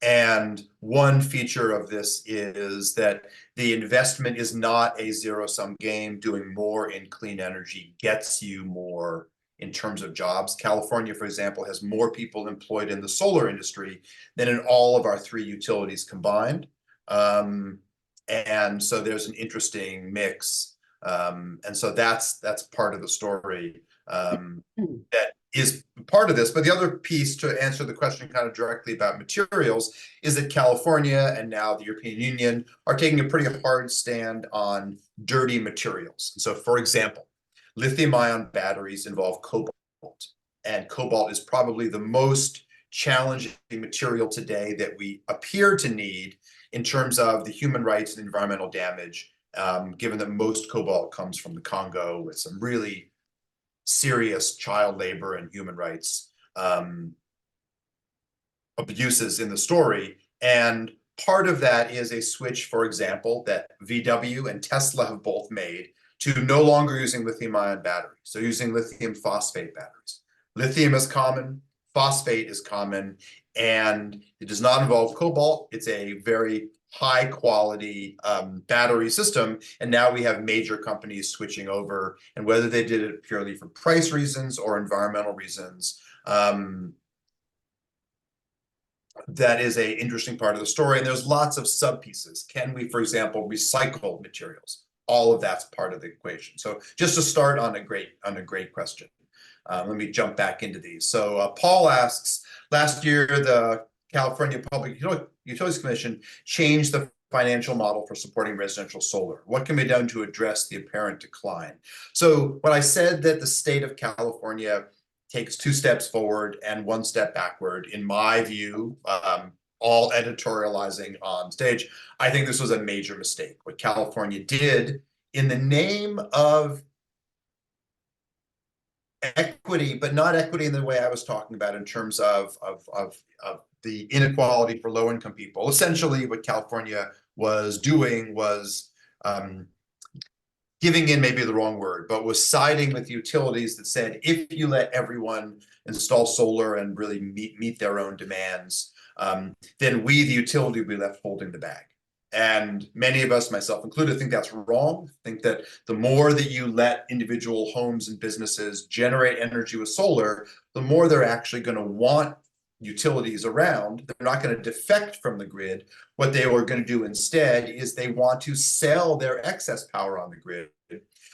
And one feature of this is that the investment is not a zero-sum game. Doing more in clean energy gets you more in terms of jobs. California, for example, has more people employed in the solar industry than in all of our 3 utilities combined. And so there's an interesting mix. And so that's part of the story that is part of this. But the other piece, to answer the question kind of directly about materials, is that California and now the European Union are taking a pretty hard stand on dirty materials. And so, for example, lithium-ion batteries involve cobalt, and cobalt is probably the most challenging material today that we appear to need in terms of the human rights and environmental damage given that most cobalt comes from the Congo with some really serious child labor and human rights abuses in the story. And part of that is a switch, for example, that VW and Tesla have both made to no longer using lithium-ion batteries, so using lithium phosphate batteries. Lithium is common, phosphate is common, and it does not involve cobalt. It's a very high quality battery system. And now we have major companies switching over, and whether they did it purely for price reasons or environmental reasons, that is a interesting part of the story. And there's lots of sub pieces. Can we, for example, recycle materials? All of that's part of the equation. So just to start on a great question. Let me jump back into these. So Paul asks, last year, the California Public Utilities Commission changed the financial model for supporting residential solar. What can be done to address the apparent decline? So when I said that the state of California takes 2 steps forward and 1 step backward, in my view, all editorializing on stage, I think this was a major mistake. What California did in the name of equity, but not equity in the way I was talking about in terms of the inequality for low-income people. Essentially, what California was doing was giving in, maybe the wrong word, but was siding with utilities that said, if you let everyone install solar and really meet their own demands, then we, the utility, will be left holding the bag. And many of us, myself included, think that's wrong. Think that the more that you let individual homes and businesses generate energy with solar, the more they're actually going to want utilities around. They're not going to defect from the grid. What they are going to do instead is they want to sell their excess power on the grid.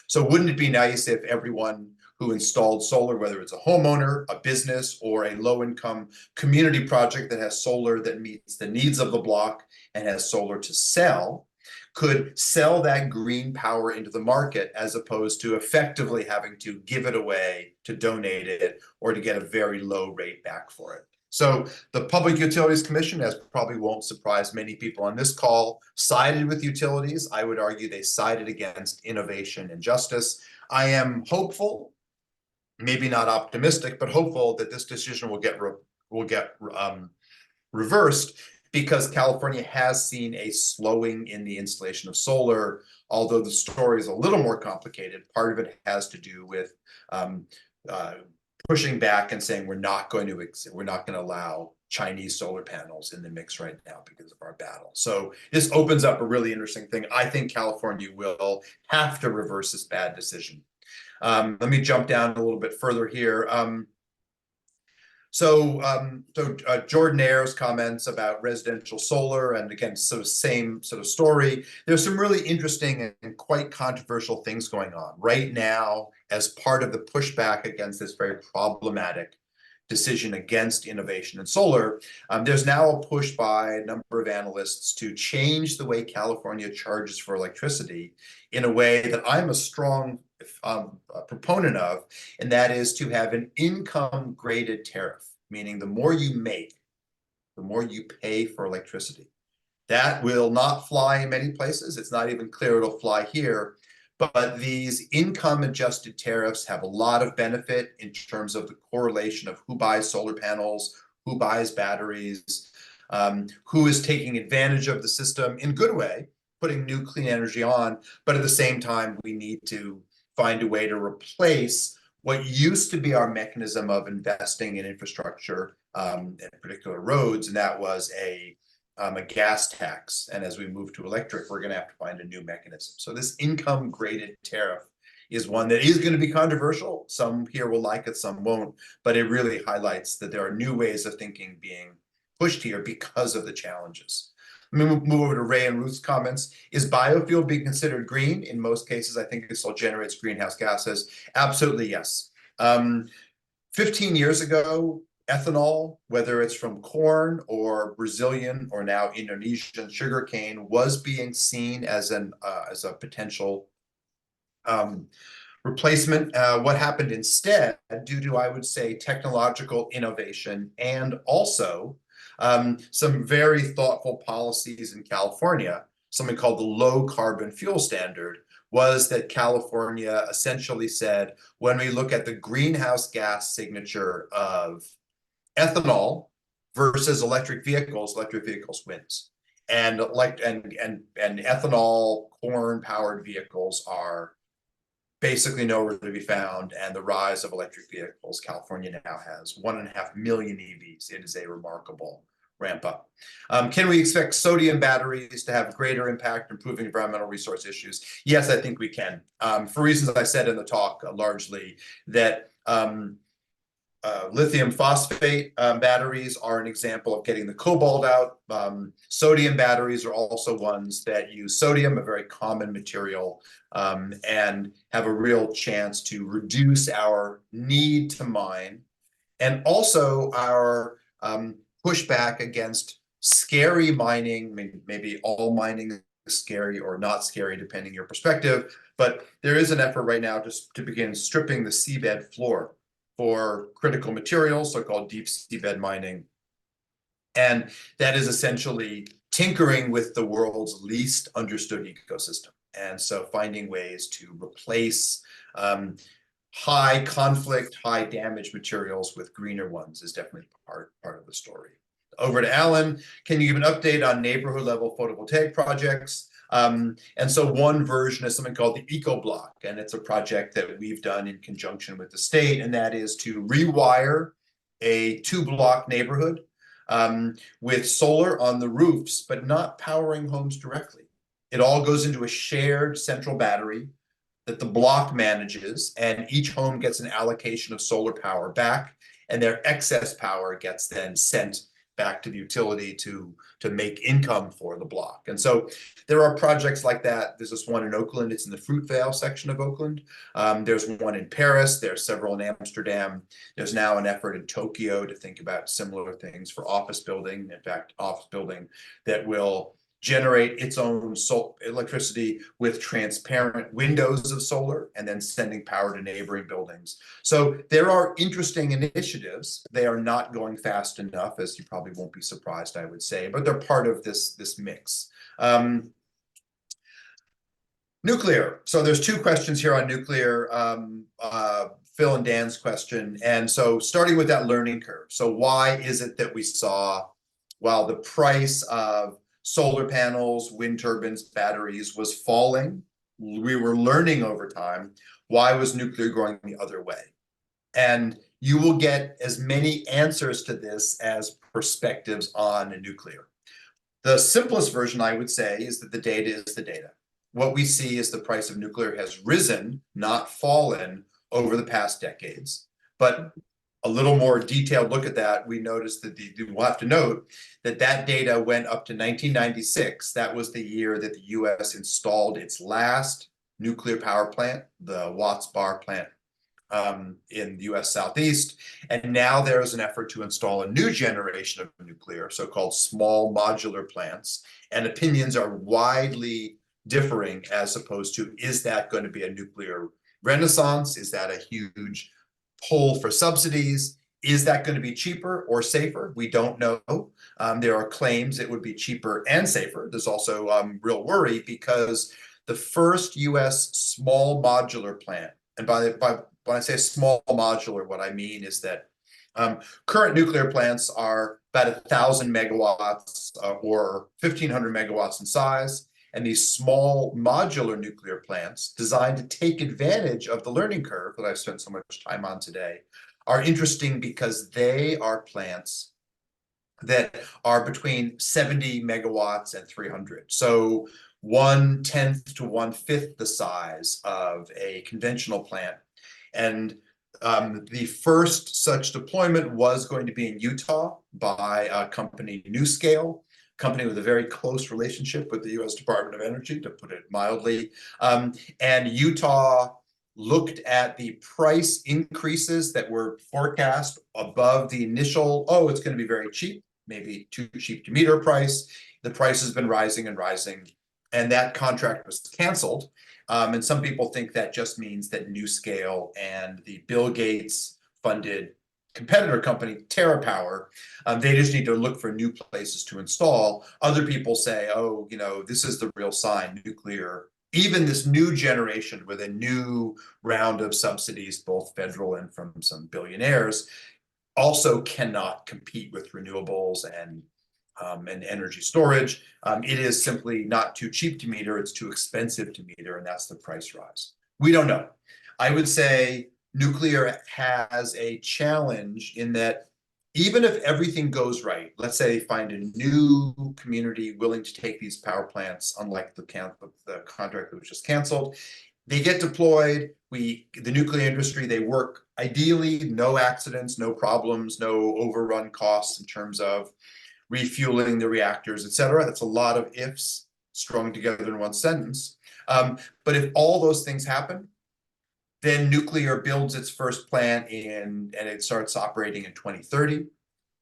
So wouldn't it be nice if everyone who installed solar, whether it's a homeowner, a business, or a low-income community project that has solar that meets the needs of the block and has solar to sell, could sell that green power into the market, as opposed to effectively having to give it away, to donate it, or to get a very low rate back for it. So the Public Utilities Commission, as probably won't surprise many people on this call, sided with utilities. I would argue they sided against innovation and justice. I am hopeful, maybe not optimistic, but hopeful that this decision will get reversed, because California has seen a slowing in the installation of solar. Although the story is a little more complicated, part of it has to do with pushing back and saying we're not going to allow Chinese solar panels in the mix right now because of our battle. So this opens up a really interesting thing. I think California will have to reverse this bad decision. Let me jump down a little bit further here. Jordan Ayers comments about residential solar, and again, sort of same sort of story. There's some really interesting and quite controversial things going on right now as part of the pushback against this very problematic decision against innovation in solar. There's now a push by a number of analysts to change the way California charges for electricity in a way that I'm a strong proponent of, and that is to have an income graded tariff, meaning the more you make, the more you pay for electricity. That will not fly in many places. It's not even clear it'll fly here. But these income adjusted tariffs have a lot of benefit in terms of the correlation of who buys solar panels, who buys batteries, who is taking advantage of the system in a good way, putting new clean energy on. But at the same time, we need to find a way to replace what used to be our mechanism of investing in infrastructure, in particular roads, and that was a gas tax. And as we move to electric, we're going to have to find a new mechanism. So this income graded tariff is one that is going to be controversial. Some here will like it, some won't, but it really highlights that there are new ways of thinking being pushed here because of the challenges. Let me move over to Ray and Ruth's comments. Is biofuel being considered green? In most cases, I think it still generates greenhouse gases. Absolutely, yes. 15 years ago, ethanol, whether it's from corn or Brazilian or now Indonesian sugarcane, was being seen as a potential replacement. What happened instead, due to, I would say, technological innovation and also some very thoughtful policies in California, something called the low carbon fuel standard, was that California essentially said, when we look at the greenhouse gas signature of ethanol versus electric vehicles wins. And ethanol corn powered vehicles are basically nowhere to be found. And the rise of electric vehicles, California now has 1.5 million EVs. It is a remarkable ramp up. Can we expect sodium batteries to have greater impact improving environmental resource issues? Yes, I think we can. For reasons I said in the talk, largely that lithium phosphate batteries are an example of getting the cobalt out. Sodium batteries are also ones that use sodium, a very common material, and have a real chance to reduce our need to mine, and also our pushback against scary mining. Maybe all mining is scary or not scary, depending your perspective. But there is an effort right now just to begin stripping the seabed floor for critical materials, so-called deep seabed mining. And that is essentially tinkering with the world's least understood ecosystem. And so finding ways to replace high conflict, high damage materials with greener ones is definitely part of the story. Over to Alan. Can you give an update on neighborhood level photovoltaic projects? And so one version is something called the Eco Block, and it's a project that we've done in conjunction with the state, and that is to rewire a 2-block neighborhood with solar on the roofs, but not powering homes directly. It all goes into a shared central battery that the block manages, and each home gets an allocation of solar power back, and their excess power gets then sent back to the utility to make income for the block. And so there are projects like that. There's this one in Oakland. It's in the Fruitvale section of Oakland. There's one in Paris. There's several in Amsterdam. There's now an effort in Tokyo to think about similar things for office building. In fact, office building that will generate its own electricity with transparent windows of solar and then sending power to neighboring buildings. So there are interesting initiatives. They are not going fast enough, as you probably won't be surprised, I would say, but they're part of this mix. Nuclear. So there's 2 questions here on nuclear, Phil and Dan's question. And so starting with that learning curve. So why is it that we saw, while the price of solar panels, wind turbines, batteries was falling, we were learning over time, why was nuclear going the other way? And you will get as many answers to this as perspectives on nuclear. The simplest version, I would say, is that the data is the data. What we see is the price of nuclear has risen, not fallen, over the past decades. But a little more detailed look at that, we noticed that we'll have to note that that data went up to 1996. That was the year that the US installed its last nuclear power plant, the Watts Bar plant in the US Southeast. And now there is an effort to install a new generation of nuclear, so-called small modular plants. And opinions are widely differing as opposed to, is that going to be a nuclear renaissance? Is that a huge pull for subsidies? Is that going to be cheaper or safer? We don't know. There are claims it would be cheaper and safer. There's also real worry because the first US small modular plant, and when I say small modular, what I mean is that current nuclear plants are about 1,000 megawatts or 1,500 megawatts in size. And these small modular nuclear plants designed to take advantage of the learning curve that I've spent so much time on today are interesting because they are plants that are between 70 megawatts and 300. So 1/10 to 1/5 the size of a conventional plant. And the first such deployment was going to be in Utah by a company, NuScale, company with a very close relationship with the US Department of Energy, to put it mildly. And Utah looked at the price increases that were forecast above the initial, it's going to be very cheap, maybe too cheap to meet our price. The price has been rising and rising, and that contract was canceled. And some people think that just means that NuScale and the Bill Gates funded competitor company, TerraPower, they just need to look for new places to install. Other people say, oh, this is the real sign, nuclear, even this new generation with a new round of subsidies, both federal and from some billionaires, also cannot compete with renewables and energy storage. It is simply not too cheap to meter, it's too expensive to meter, and that's the price rise. We don't know. I would say nuclear has a challenge in that even if everything goes right, let's say they find a new community willing to take these power plants, unlike the contract that was just canceled, they get deployed. The nuclear industry, they work ideally, no accidents, no problems, no overrun costs in terms of refueling the reactors, et cetera. That's a lot of ifs strung together in one sentence. But if all those things happen, then nuclear builds its first plant and it starts operating in 2030.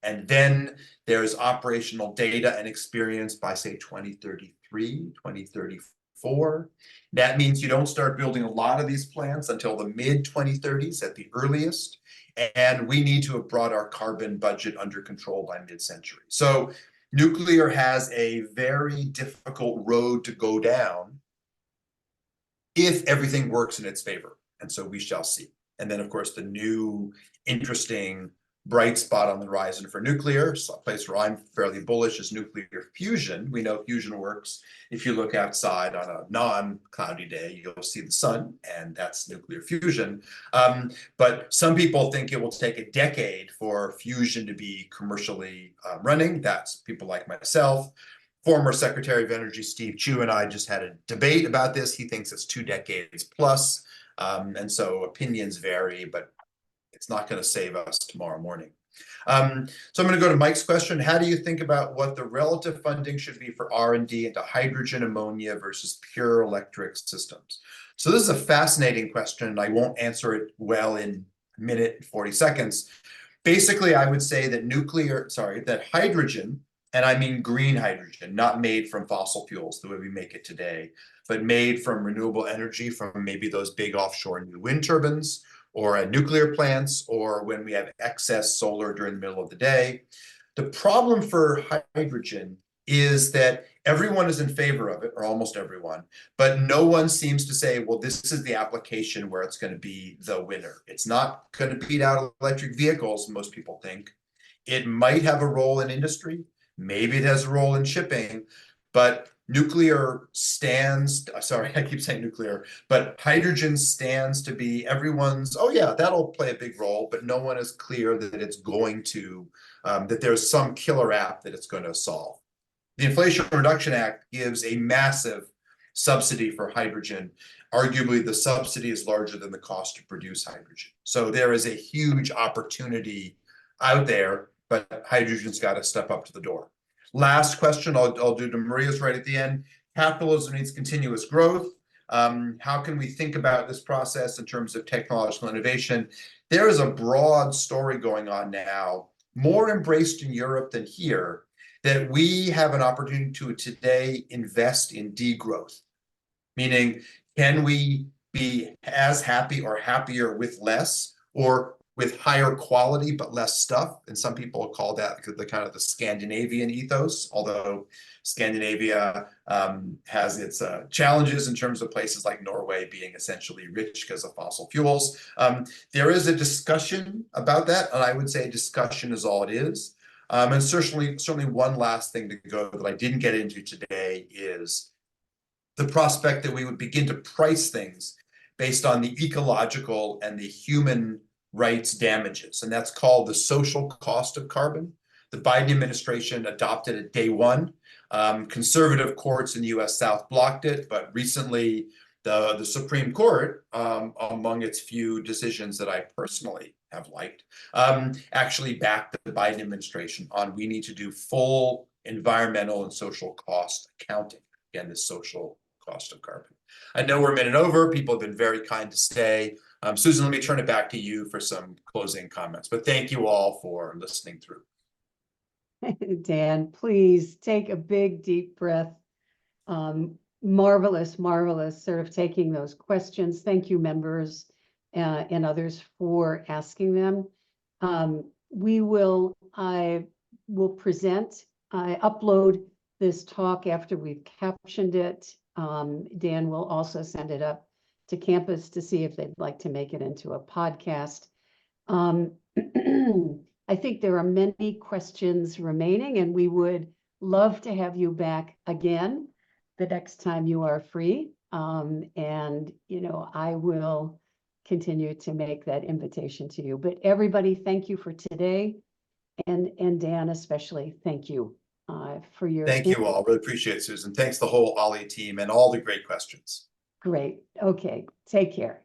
And then there's operational data and experience by, say, 2033, 2034. That means you don't start building a lot of these plants until the mid-2030s at the earliest. And we need to have brought our carbon budget under control by mid-century. So nuclear has a very difficult road to go down if everything works in its favor. And so we shall see. And then, of course, the new interesting bright spot on the horizon for nuclear, so a place where I'm fairly bullish, is nuclear fusion. We know fusion works. If you look outside on a non-cloudy day, you'll see the sun, and that's nuclear fusion. But some people think it will take a decade for fusion to be commercially running. That's people like myself. Former Secretary of Energy Steve Chu and I just had a debate about this. He thinks it's 2 decades plus. And so opinions vary, but it's not going to save us tomorrow morning. So I'm going to go to Mike's question. How do you think about what the relative funding should be for R&D into hydrogen ammonia versus pure electric systems? So this is a fascinating question, and I won't answer it well in a minute and 40 seconds. Basically, I would say that that hydrogen, and I mean green hydrogen, not made from fossil fuels the way we make it today, but made from renewable energy from maybe those big offshore new wind turbines, or at nuclear plants, or when we have excess solar during the middle of the day. The problem for hydrogen is that everyone is in favor of it, or almost everyone, but no one seems to say, well, this is the application where it's going to be the winner. It's not going to beat out electric vehicles, most people think. It might have a role in industry. Maybe it has a role in shipping, but nuclear stands, sorry, I keep saying nuclear, but hydrogen stands to be everyone's, oh yeah, that'll play a big role, but no one is clear that it's going to, that there's some killer app that it's going to solve. The Inflation Reduction Act gives a massive subsidy for hydrogen. Arguably, the subsidy is larger than the cost to produce hydrogen. So there is a huge opportunity out there, but hydrogen's got to step up to the door. Last question I'll do to Maria's right at the end. Capitalism needs continuous growth. How can we think about this process in terms of technological innovation? There is a broad story going on now, more embraced in Europe than here, that we have an opportunity to today invest in degrowth. Meaning, can we be as happy or happier with less, or with higher quality but less stuff? And some people call that the kind of the Scandinavian ethos, although Scandinavia has its challenges in terms of places like Norway being essentially rich because of fossil fuels. There is a discussion about that, and I would say discussion is all it is. And certainly one last thing to go that I didn't get into today is the prospect that we would begin to price things based on the ecological and the human rights damages, and that's called the social cost of carbon. The Biden administration adopted it day one. Conservative courts in the US South blocked it, but recently the Supreme Court, among its few decisions that I personally have liked, actually backed the Biden administration on we need to do full environmental and social cost accounting. Again, the social cost of carbon. I know we're a minute over. People have been very kind to stay. Susan, let me turn it back to you for some closing comments, but thank you all for listening through. Dan, please take a big, deep breath. Marvelous, marvelous sort of taking those questions. Thank you, members and others for asking them. I will present, I upload this talk after we've captioned it. Dan will also send it up to campus to see if they'd like to make it into a podcast. I think there are many questions remaining, and we would love to have you back again the next time you are free. And, I will continue to make that invitation to you. But everybody, thank you for today. And Dan, especially, thank you for your. Thank you all. Really appreciate it, Susan. Thanks the whole OLLI team and all the great questions. Great. Okay. Take care.